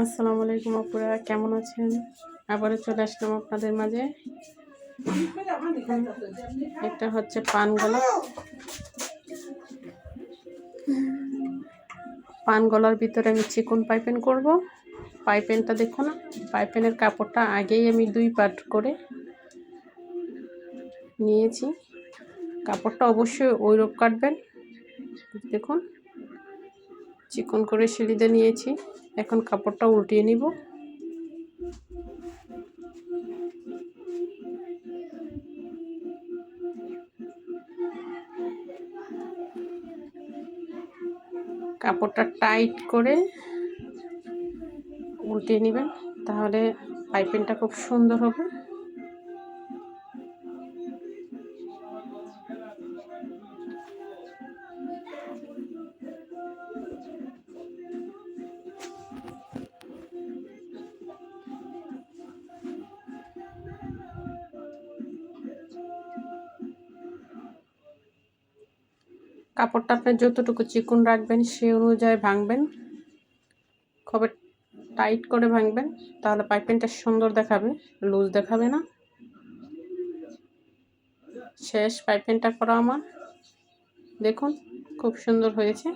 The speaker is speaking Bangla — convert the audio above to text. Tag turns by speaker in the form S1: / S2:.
S1: আসসালামু আলাইকুম আপুরা, কেমন আছেন? আবারও চলে আসলাম আপনাদের মাঝে। এটা হচ্ছে পান গলার ভিতরে আমি চিকন পাইপেন করব। পাইপেনটা দেখো না, পাইপেনের কাপড়টা আগেই আমি 2 পার্ট করে নিয়েছি। কাপড়টা অবশ্যই ওইরকম কাটবেন। দেখুন চিকন করে সিঁড়িতে নিয়েছি। এখন কাপড়টা উল্টিয়ে নিব। কাপড়টা টাইট করে উল্টিয়ে নেবেন, তাহলে পাইপিংটা খুব সুন্দর হবে। কাপড়টা আপনি যতটুকু চিকন রাখবেন সেই অনুযায়ী ভাঙবেন, খুব টাইট করে ভাঙবেন, তাহলে পাইপিংটা সুন্দর দেখাবে, লুজ দেখাবে না। শেষ পাইপিংটা করা আমার, দেখুন খুব সুন্দর হয়েছে।